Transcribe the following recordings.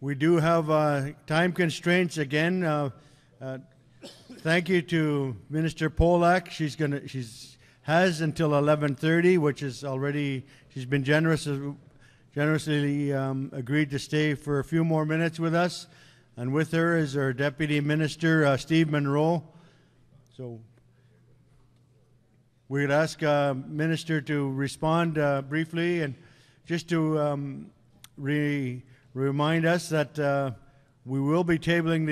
We do have time constraints again. Thank you to Minister Polak. She's has until 11:30, which is already, she's been generously agreed to stay for a few more minutes with us. And with her is our Deputy Minister, Steve Monroe. So we'd ask Minister to respond briefly, and just to remind us that we will be tabling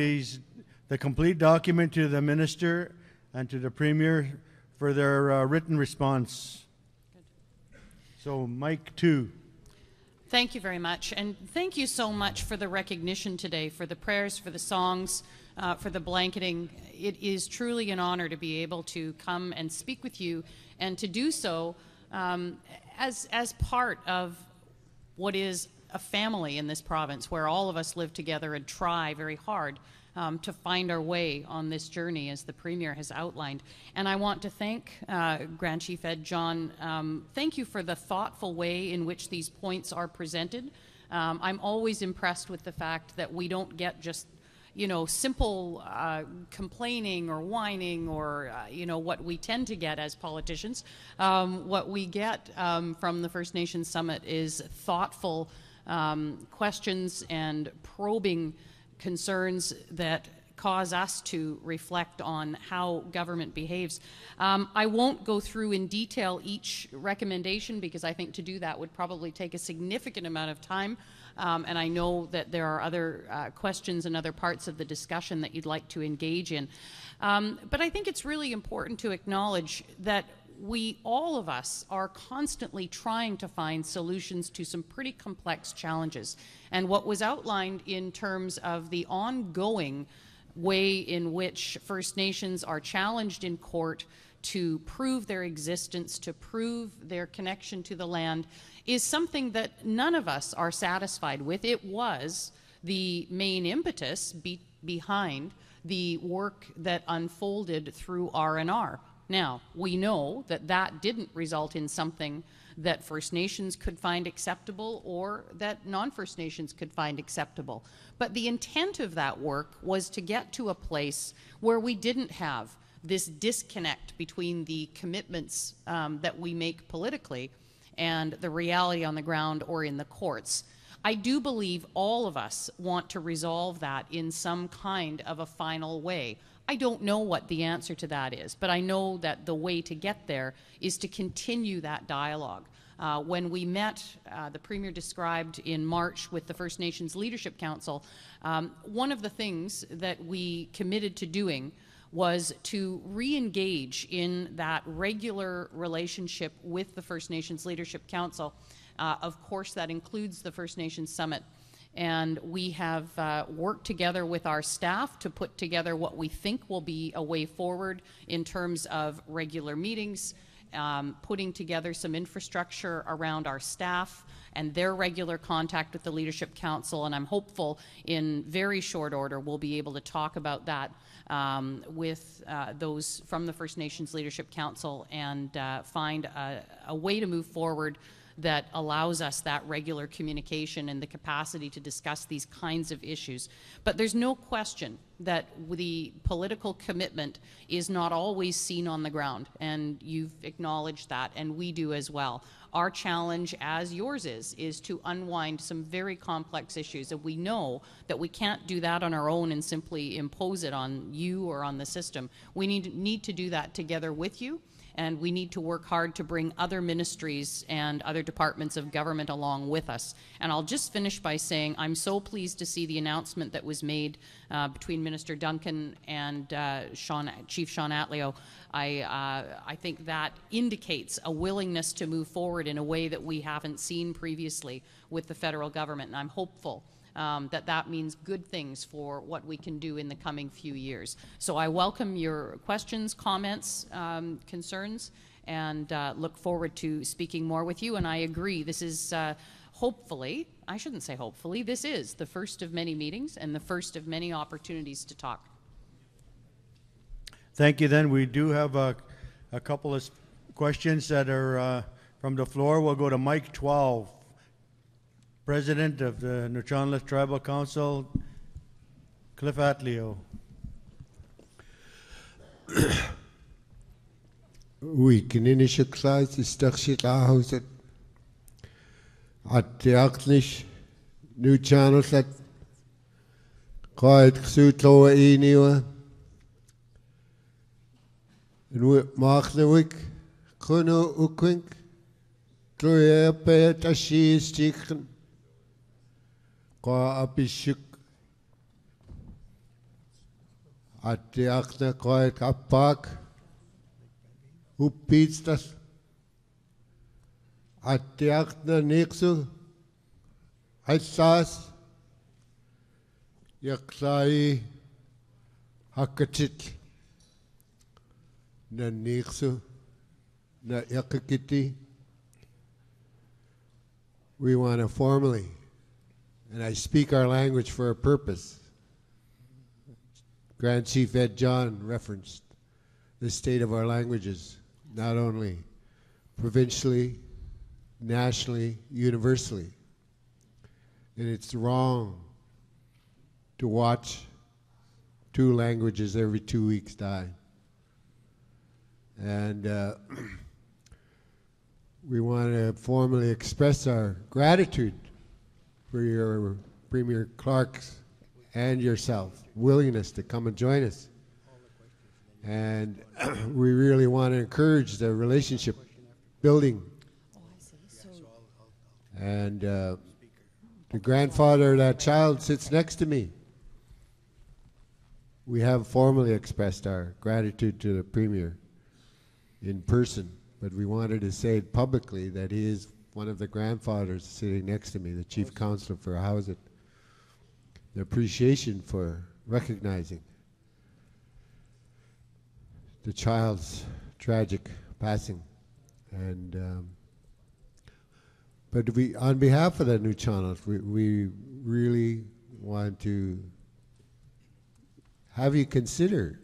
the complete document to the Minister and to the Premier for their written response. Good. So, Mike 2. Thank you very much, and thank you so much for the recognition today, for the prayers, for the songs, for the blanketing. It is truly an honor to be able to come and speak with you, and to do so as part of what is a family in this province, where all of us live together and try very hard to find our way on this journey, as the Premier has outlined. And I want to thank Grand Chief Ed John. Thank you for the thoughtful way in which these points are presented. I'm always impressed with the fact that we don't get just, you know, simple complaining or whining or, you know, what we tend to get as politicians. What we get from the First Nations Summit is thoughtful questions and probing concerns that cause us to reflect on how government behaves. I won't go through in detail each recommendation, because I think to do that would probably take a significant amount of time, and I know that there are other questions and other parts of the discussion that you'd like to engage in. But I think it's really important to acknowledge that all of us are constantly trying to find solutions to some pretty complex challenges. And what was outlined in terms of the ongoing way in which First Nations are challenged in court to prove their existence, to prove their connection to the land, is something that none of us are satisfied with. It was the main impetus behind the work that unfolded through R&R. Now, we know that that didn't result in something that First Nations could find acceptable or that non-First Nations could find acceptable. But the intent of that work was to get to a place where we didn't have this disconnect between the commitments that we make politically and the reality on the ground or in the courts. I do believe all of us want to resolve that in some kind of a final way. I don't know what the answer to that is, but I know that the way to get there is to continue that dialogue. When we met, the Premier described in March with the First Nations Leadership Council, one of the things that we committed to doing was to re-engage in that regular relationship with the First Nations Leadership Council. Of course, that includes the First Nations Summit. And we have worked together with our staff to put together what we think will be a way forward in terms of regular meetings, putting together some infrastructure around our staff and their regular contact with the Leadership Council. And I'm hopeful in very short order we'll be able to talk about that with those from the First Nations Leadership Council and find a way to move forward that allows us that regular communication and the capacity to discuss these kinds of issues. But there's no question that the political commitment is not always seen on the ground, and you've acknowledged that, and we do as well. Our challenge, as yours is to unwind some very complex issues, and we know that we can't do that on our own and simply impose it on you or on the system. We need to do that together with you, and we need to work hard to bring other ministries and other departments of government along with us. And I'll just finish by saying I'm so pleased to see the announcement that was made between Minister Duncan and Chief Sean Atleo. I think that indicates a willingness to move forward in a way that we haven't seen previously with the federal government, and I'm hopeful that means good things for what we can do in the coming few years. So I welcome your questions, comments, concerns, and look forward to speaking more with you. And I agree, this is hopefully, I shouldn't say hopefully, this is the first of many meetings and the first of many opportunities to talk. Thank you. Then we do have a couple of questions that are from the floor. We'll go to Mike 12. President of the Nuu-chah-nulth Tribal Council, Cliff Atleo. We can initialize the structure house at the Aknish new channels that quite suitlo iniwa and we mark the week kuno ukwink troya pet ashis chicken qua apishuk at the Akna quite apak who beats us at the Akna Nixu, I says, Yaklai Hakatit, na Nixu, na Yakakiti. We want to formally, and I speak our language for a purpose. Grand Chief Ed John referenced the state of our languages, not only provincially, nationally, universally. And it's wrong to watch 2 languages every 2 weeks die. And we want to formally express our gratitude for your Premier Clark's and yourself willingness to come and join us. And we really want to encourage the relationship building. And the grandfather of that child sits next to me. We have formally expressed our gratitude to the Premier in person, but we wanted to say it publicly that he is one of the grandfathers sitting next to me, the Chief Counselor for Housing. The appreciation for recognizing the child's tragic passing. And but we, on behalf of the Nuu-chah-nulth, we really want to have you consider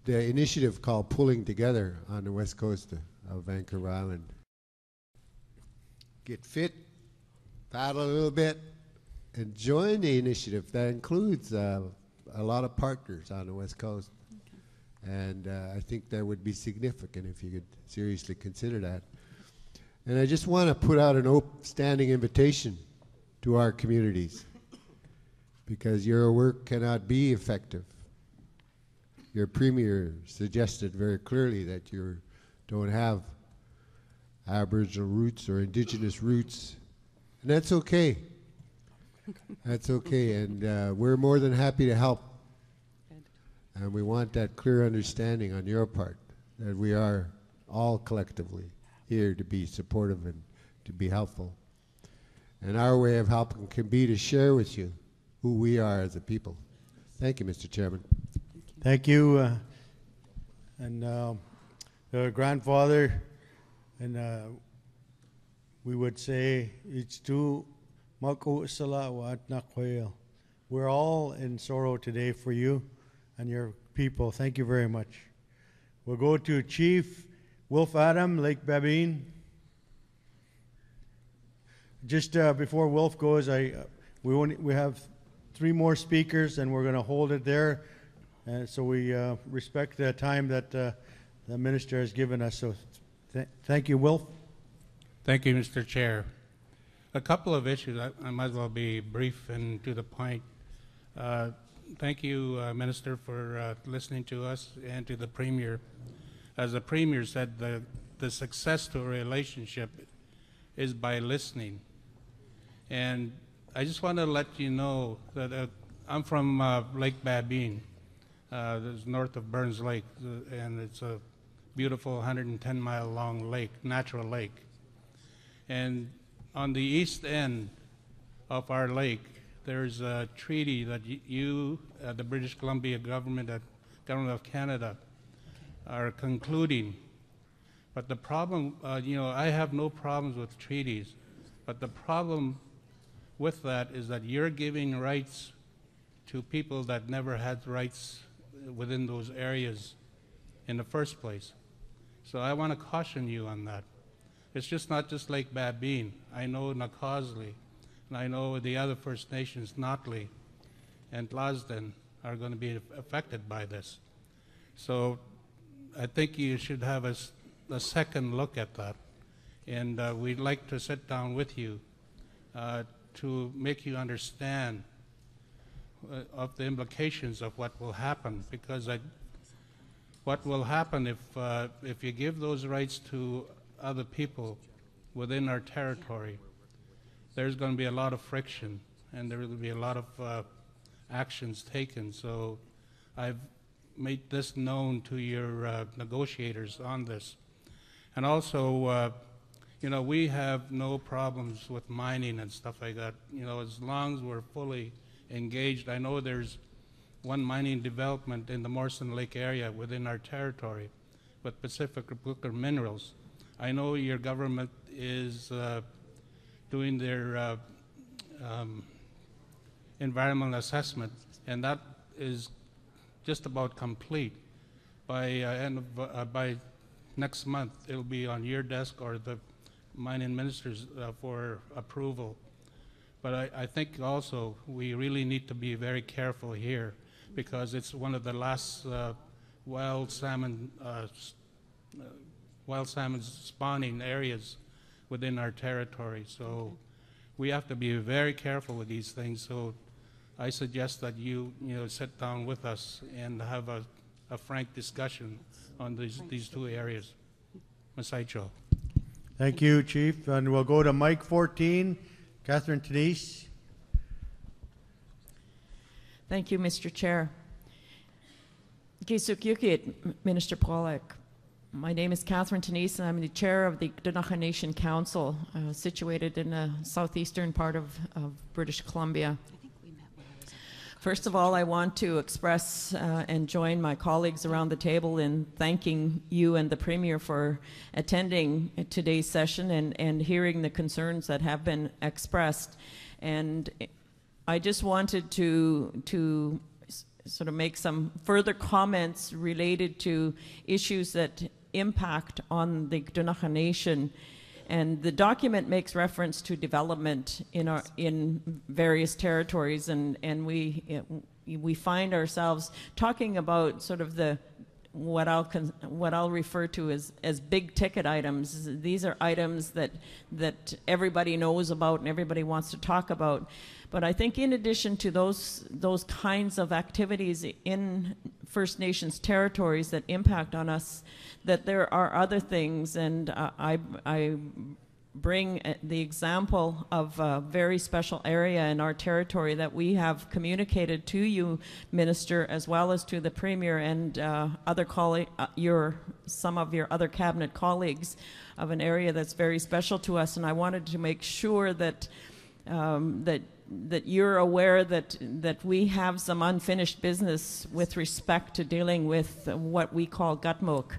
the initiative called Pulling Together on the west coast of Vancouver Island. Get fit, paddle a little bit, and join the initiative that includes a lot of partners on the west coast. And I think that would be significant if you could seriously consider that. And I just want to put out an standing invitation to our communities, because your work cannot be effective. Your Premier suggested very clearly that you don't have Aboriginal roots or Indigenous roots, and that's okay. That's okay, and we're more than happy to help. And we want that clear understanding on your part that we are all collectively here to be supportive and to be helpful. And our way of helping can be to share with you who we are as a people. Thank you, Mr. Chairman. Thank you. And the grandfather, and we would say, it's too mako sala wa atnakwel. We're all in sorrow today for you and your people. Thank you very much. We'll go to Chief Wolf Adam, Lake Babine. Just before Wolf goes, we have 3 more speakers, and we're going to hold it there. So we respect the time that the Minister has given us. So thank you, Wolf. Thank you, Mr. Chair. A couple of issues. I might as well be brief and to the point. Thank you, Minister, for listening to us and to the Premier. As the Premier said, the success to a relationship is by listening. And I just want to let you know that I'm from Lake Babine. It's north of Burns Lake, and it's a beautiful 110-mile long lake, natural lake. And on the east end of our lake, there's a treaty that you, the British Columbia government, the government of Canada, are concluding. But the problem, I have no problems with treaties, but the problem with that is that you're giving rights to people that never had rights within those areas in the first place. So I want to caution you on that. It's just not just Lake Babine. I know Nakasley, and I know the other First Nations, Notley and Tlazden, are going to be affected by this. So I think you should have a second look at that. And we'd like to sit down with you to make you understand of the implications of what will happen, because what will happen if you give those rights to other people within our territory, there's going to be a lot of friction, and there will be a lot of actions taken. So I've made this known to your negotiators on this. And also, you know, we have no problems with mining and stuff like that, you know, as long as we're fully engaged. I know there's one mining development in the Morrison Lake area within our territory with Pacific Booker Minerals. I know your government is doing their environmental assessment, and that is just about complete. By next month, it'll be on your desk or the mining minister's for approval. But I think also we really need to be very careful here, because it's one of the last wild salmon spawning areas within our territory. So we have to be very careful with these things. So I suggest that you sit down with us and have a frank discussion on these two areas. Masaicho. Thank you, Chief. And we'll go to Mike 14, Catherine Tenise. Thank you, Mr. Chair. Gisuk Yukit, Minister Polak. My name is Catherine Tenise, and I'm the chair of the Ktunaxa Nation Council, situated in the southeastern part of British Columbia. First of all, I want to express and join my colleagues around the table in thanking you and the Premier for attending today's session and hearing the concerns that have been expressed. And I just wanted to sort of make some further comments related to issues that impact on the Ktunaxa Nation. And the document makes reference to development in various territories, and we find ourselves talking about sort of what I'll refer to as big ticket items. These are items that everybody knows about and everybody wants to talk about. But I think in addition to those kinds of activities in First Nations territories that impact on us, that there are other things, and I bring the example of a very special area in our territory that we have communicated to you, Minister, as well as to the Premier and some of your other cabinet colleagues, of an area that's very special to us. And I wanted to make sure that that you're aware that we have some unfinished business with respect to dealing with what we call gutmok.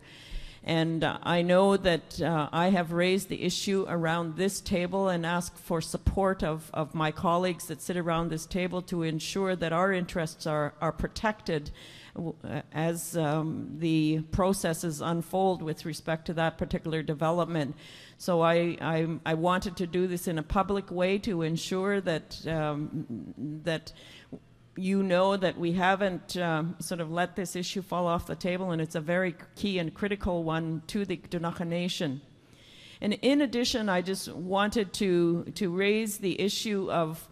And I know that I have raised the issue around this table and asked for support of my colleagues that sit around this table to ensure that our interests are protected as the processes unfold with respect to that particular development. So I wanted to do this in a public way to ensure that that you know that we haven't sort of let this issue fall off the table, and it's a very key and critical one to the Ktunaxa Nation. And in addition, I just wanted to raise the issue of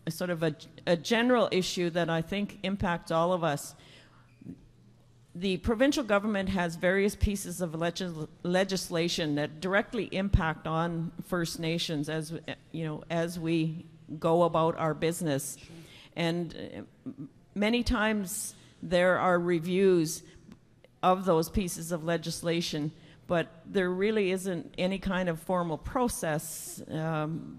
sort of a general issue that I think impacts all of us. The provincial government has various pieces of legislation that directly impact on First Nations as we go about our business. And many times there are reviews of those pieces of legislation, but there really isn't any kind of formal process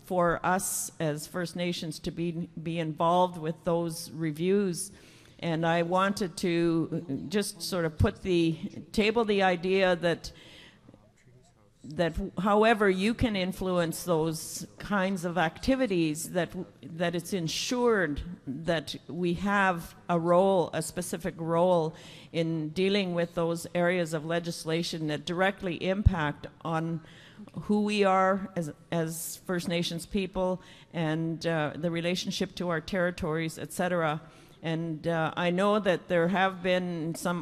for us as First Nations to be involved with those reviews. And I wanted to just sort of table the idea that however you can influence those kinds of activities, that it's ensured that we have a specific role in dealing with those areas of legislation that directly impact on who we are as First Nations people, and the relationship to our territories, etc. And I know that there have been some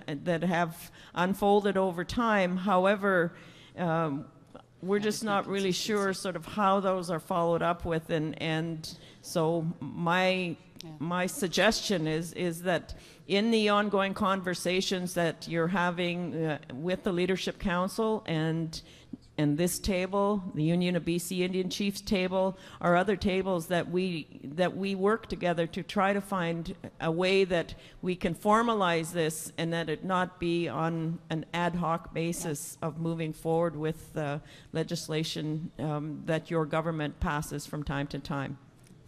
that have unfolded over time. However, we're just not really sure sort of how those are followed up with, and so my suggestion is that in the ongoing conversations that you're having with the Leadership Council and this table, the Union of BC Indian Chiefs table, or other tables, that we work together to try to find a way that we can formalize this, and that it not be on an ad hoc basis of moving forward with legislation that your government passes from time to time.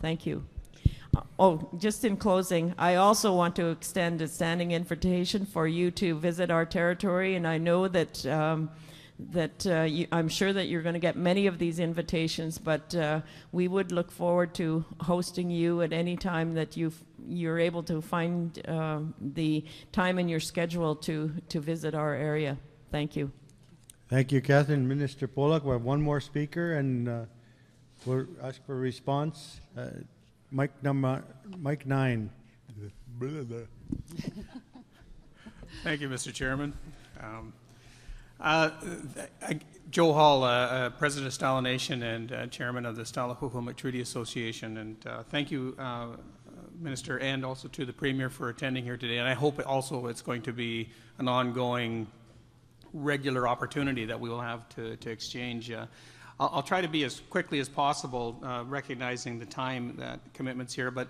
Thank you. Oh, just in closing, I also want to extend a standing invitation for you to visit our territory, and I know that I'm sure that you're going to get many of these invitations, but we would look forward to hosting you at any time that you're able to find the time in your schedule to visit our area. Thank you. Thank you, Catherine. Minister Polak, we have one more speaker, and we'll ask for a response. Mic 9. Thank you, Mr. Chairman. Joe Hall, President of Stala Nation and Chairman of the Stala-Huhumik Treaty Association, and thank you, Minister, and also to the Premier for attending here today. And I hope also it's going to be an ongoing, regular opportunity that we will have to exchange. I'll try to be as quickly as possible, recognizing the time commitments here, but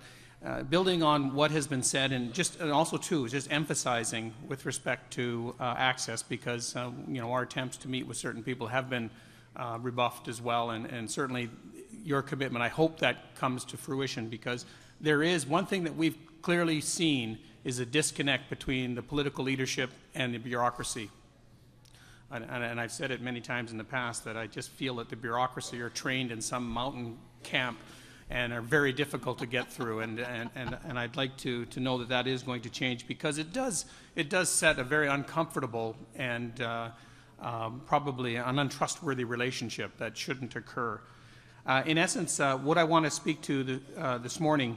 building on what has been said, and also too, just emphasizing with respect to access, because our attempts to meet with certain people have been rebuffed as well, and certainly your commitment, I hope that comes to fruition, because there is one thing that we've clearly seen is a disconnect between the political leadership and the bureaucracy. And I've said it many times in the past that I just feel that the bureaucracy are trained in some mountain camp and are very difficult to get through, and I'd like to know that is going to change, because it does set a very uncomfortable and probably an untrustworthy relationship that shouldn't occur. In essence, what I want to speak to this morning,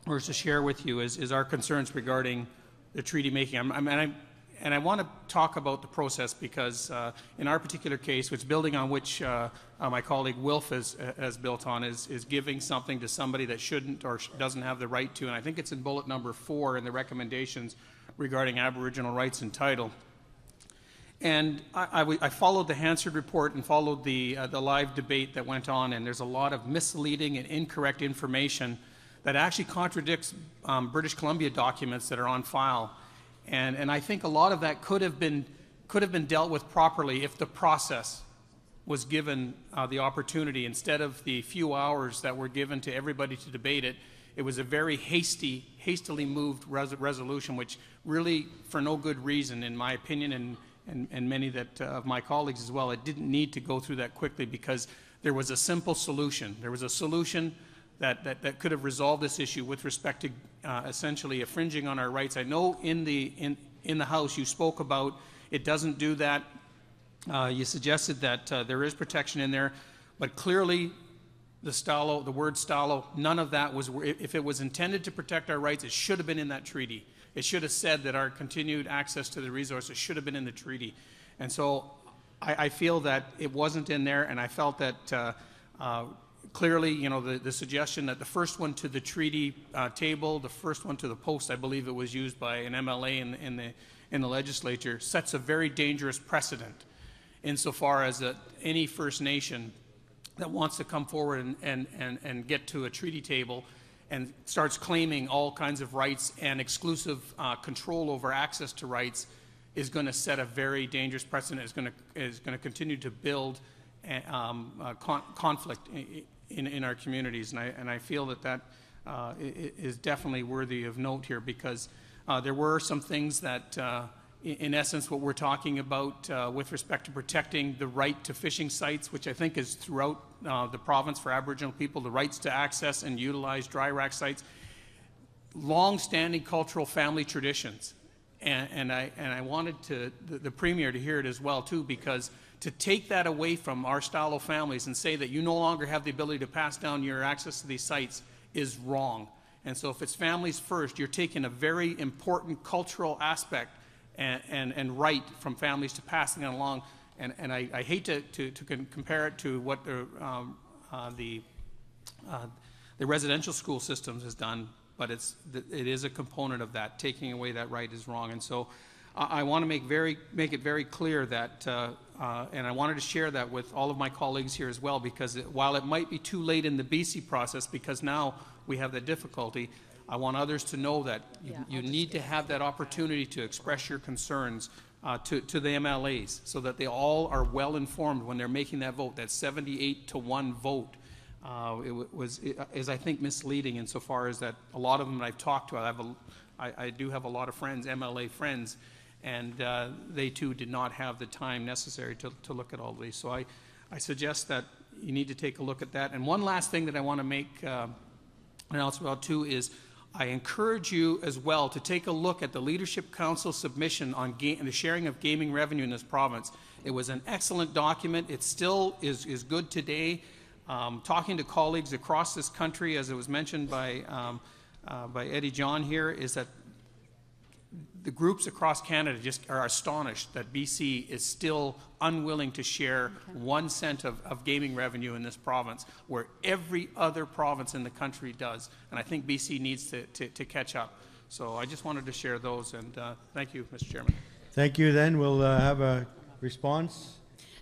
or to share with you, is our concerns regarding the treaty making. And I want to talk about the process, because in our particular case, which building on which my colleague Wilf has built on, is giving something to somebody that shouldn't or doesn't have the right to. And I think it's in bullet number 4 in the recommendations regarding Aboriginal rights and title. And I followed the Hansard report and followed the live debate that went on, and there's a lot of misleading and incorrect information that actually contradicts British Columbia documents that are on file. And I think a lot of that could have been dealt with properly if the process was given the opportunity, instead of the few hours that were given to everybody to debate it. It was a very hastily moved resolution, which really, for no good reason, in my opinion, and many of my colleagues as well, it didn't need to go through that quickly, because there was a simple solution. There was a solution that could have resolved this issue with respect to essentially infringing on our rights. I know in the House you spoke about it doesn't do that. You suggested that there is protection in there, but clearly the word Stalo, none of that was. If it was intended to protect our rights, it should have been in that treaty. It should have said that our continued access to the resources should have been in the treaty. And so I feel that it wasn't in there, and I felt that clearly, the suggestion that the first one to the treaty table, the first one to the post, I believe it was used by an MLA in the legislature, sets a very dangerous precedent insofar as that any First Nation that wants to come forward and get to a treaty table and starts claiming all kinds of rights and exclusive control over access to rights is going to set a very dangerous precedent. Is going to continue to build conflict in our communities, and I feel that is definitely worthy of note here, because there were some things that in essence, what we're talking about with respect to protecting the right to fishing sites, which I think is throughout the province for Aboriginal people, the rights to access and utilize dry rack sites, long-standing cultural family traditions. And I wanted the Premier to hear it as well, too, because to take that away from our Stalo families and say that you no longer have the ability to pass down your access to these sites is wrong. And so if it's families first, you're taking a very important cultural aspect and right from families to passing it along. And I hate to compare it to what the residential school systems has done, but it is a component of that. Taking away that right is wrong. And so I want to make it very clear that, and I wanted to share that with all of my colleagues here as well, because while it might be too late in the BC process, because now we have the difficulty, I want others to know that you need to have that opportunity to express your concerns to the MLAs, so that they all are well informed when they're making that vote. That 78-1 vote is I think misleading insofar as that a lot of them I've talked to, I do have a lot of friends, MLA friends, and they too did not have the time necessary to look at all these. So I suggest that you need to take a look at that. And one last thing that I want to make an announcement about too is I encourage you as well to take a look at the Leadership Council submission on the sharing of gaming revenue in this province. It was an excellent document. It still is good today. Talking to colleagues across this country, as it was mentioned by Eddie John here, is that the groups across Canada just are astonished that BC is still unwilling to share 1 cent of gaming revenue in this province, where every other province in the country does. And I think BC needs to catch up. So I just wanted to share those, and thank you, Mr. Chairman. Thank you. Then we'll have a response.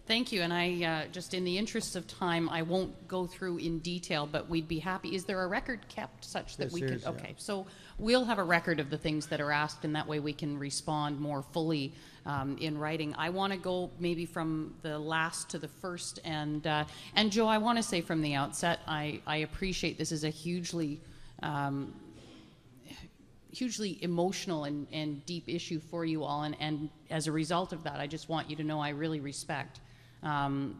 Thank you, and I just in the interest of time, I won't go through in detail, but we'd be happy. Is there a record kept such that we could? Okay, so we'll have a record of the things that are asked, and that way we can respond more fully in writing. I want to go maybe from the last to the first, and Joe, I want to say from the outset, I appreciate this is a hugely emotional and deep issue for you all, and as a result of that, I just want you to know I really respect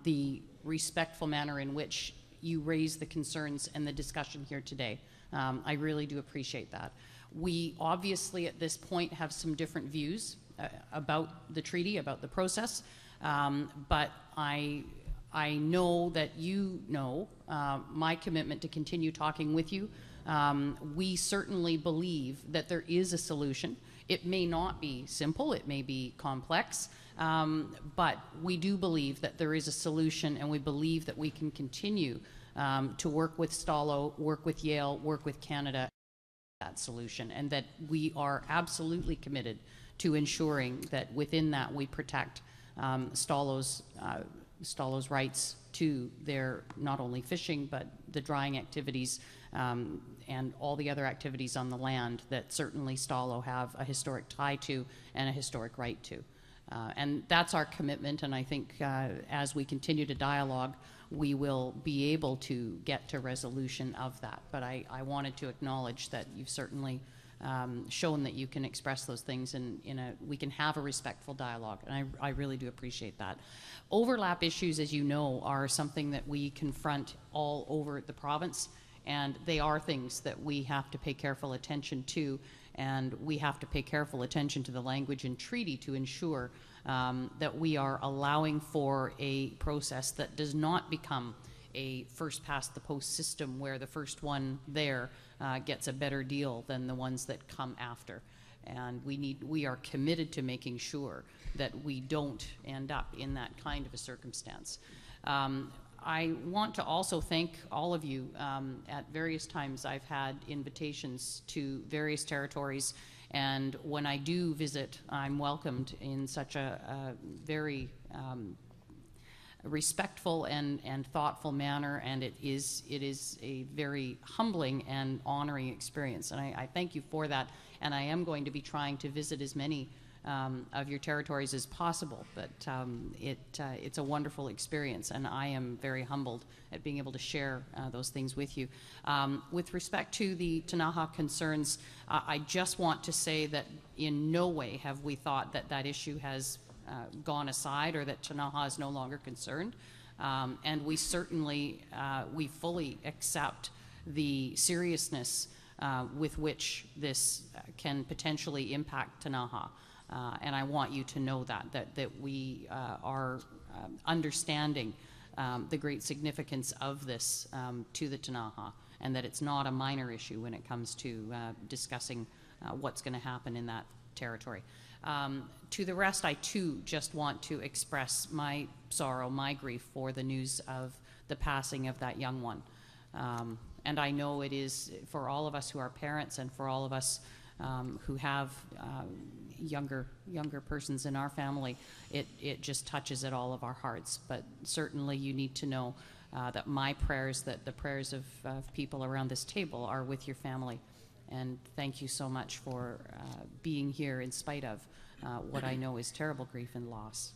the respectful manner in which you raise the concerns and the discussion here today. I really do appreciate that. We obviously at this point have some different views about the treaty, about the process, but I know that you know my commitment to continue talking with you. We certainly believe that there is a solution. It may not be simple, it may be complex, but we do believe that there is a solution, and we believe that we can continue to work with Stalo, work with Yale, work with Canada, that solution, and that we are absolutely committed to ensuring that within that we protect Stalo's rights to their not only fishing but the drying activities and all the other activities on the land that certainly Stalo have a historic tie to and a historic right to. And that's our commitment, and I think as we continue to dialogue, we will be able to get to resolution of that. But I wanted to acknowledge that you've certainly shown that you can express those things, and we can have a respectful dialogue, and I really do appreciate that. Overlap issues, as you know, are something that we confront all over the province, and they are things that we have to pay careful attention to, and we have to pay careful attention to the language in treaty to ensure that we are allowing for a process that does not become a first past the post system where the first one there gets a better deal than the ones that come after. And we are committed to making sure that we don't end up in that kind of a circumstance. I want to also thank all of you. At various times I've had invitations to various territories, and when I do visit, I'm welcomed in such a very respectful and thoughtful manner, and it is a very humbling and honoring experience, and I thank you for that. And I am going to be trying to visit as many of your territories as possible. But it's a wonderful experience, and I am very humbled at being able to share those things with you. With respect to the Ktunaxa concerns, I just want to say that in no way have we thought that that issue has gone aside or that Ktunaxa is no longer concerned. And we certainly, we fully accept the seriousness with which this can potentially impact Ktunaxa. And I want you to know that we are understanding the great significance of this to the Ktunaxa, and that it's not a minor issue when it comes to discussing what's going to happen in that territory. To the rest, I too just want to express my sorrow, my grief for the news of the passing of that young one. And I know it is, for all of us who are parents and for all of us who have younger persons in our family, it just touches at all of our hearts. But certainly you need to know that my prayers, that the prayers of people around this table are with your family. And thank you so much for being here in spite of what I know is terrible grief and loss.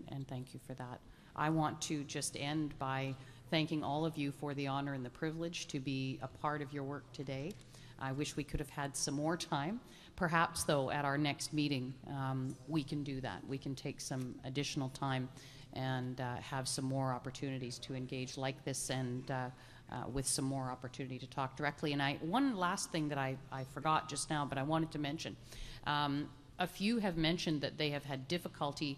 And thank you for that. I want to just end by thanking all of you for the honor and the privilege to be a part of your work today. I wish we could have had some more time. Perhaps, though, at our next meeting, we can do that. We can take some additional time and have some more opportunities to engage like this, and with some more opportunity to talk directly. And one last thing that I forgot just now, but I wanted to mention. A few have mentioned that they have had difficulty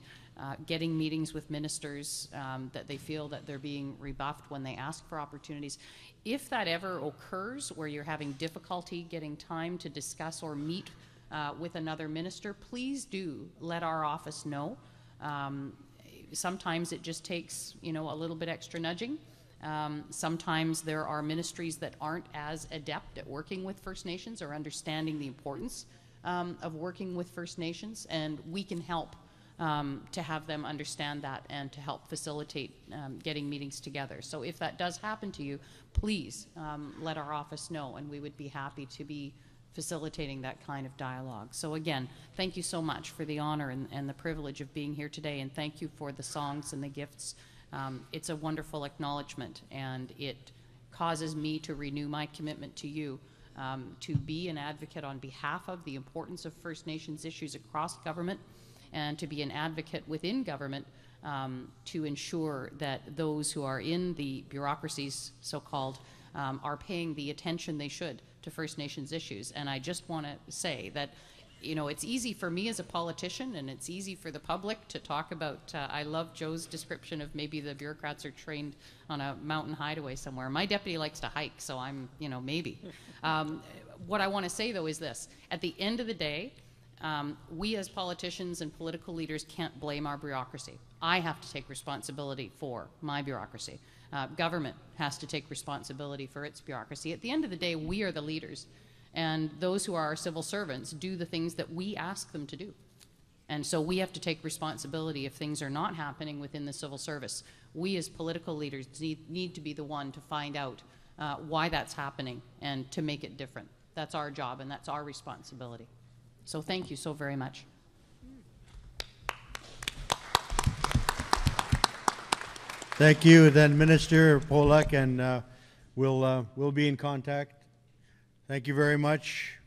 getting meetings with ministers, that they feel that they're being rebuffed when they ask for opportunities. If that ever occurs, where you're having difficulty getting time to discuss or meet with another minister, please do let our office know. Sometimes it just takes, a little bit extra nudging. Sometimes there are ministries that aren't as adept at working with First Nations or understanding the importance of working with First Nations, and we can help to have them understand that and to help facilitate getting meetings together. So if that does happen to you, please let our office know, and we would be happy to be facilitating that kind of dialogue. So again, thank you so much for the honor and the privilege of being here today, and thank you for the songs and the gifts. It's a wonderful acknowledgement, and it causes me to renew my commitment to you to be an advocate on behalf of the importance of First Nations issues across government, and to be an advocate within government to ensure that those who are in the bureaucracies, so-called, are paying the attention they should to First Nations issues. And I just want to say that, it's easy for me as a politician, and it's easy for the public to talk about, I love Joe's description of maybe the bureaucrats are trained on a mountain hideaway somewhere. My deputy likes to hike, so I'm, maybe. What I want to say, though, is this. At the end of the day, we as politicians and political leaders can't blame our bureaucracy. I have to take responsibility for my bureaucracy. Government has to take responsibility for its bureaucracy. At the end of the day, we are the leaders, and those who are our civil servants do the things that we ask them to do. And so we have to take responsibility if things are not happening within the civil service. We as political leaders need to be the one to find out why that's happening and to make it different. That's our job, and that's our responsibility. So thank you so very much. Thank you, then Minister Polak, and we'll be in contact. Thank you very much.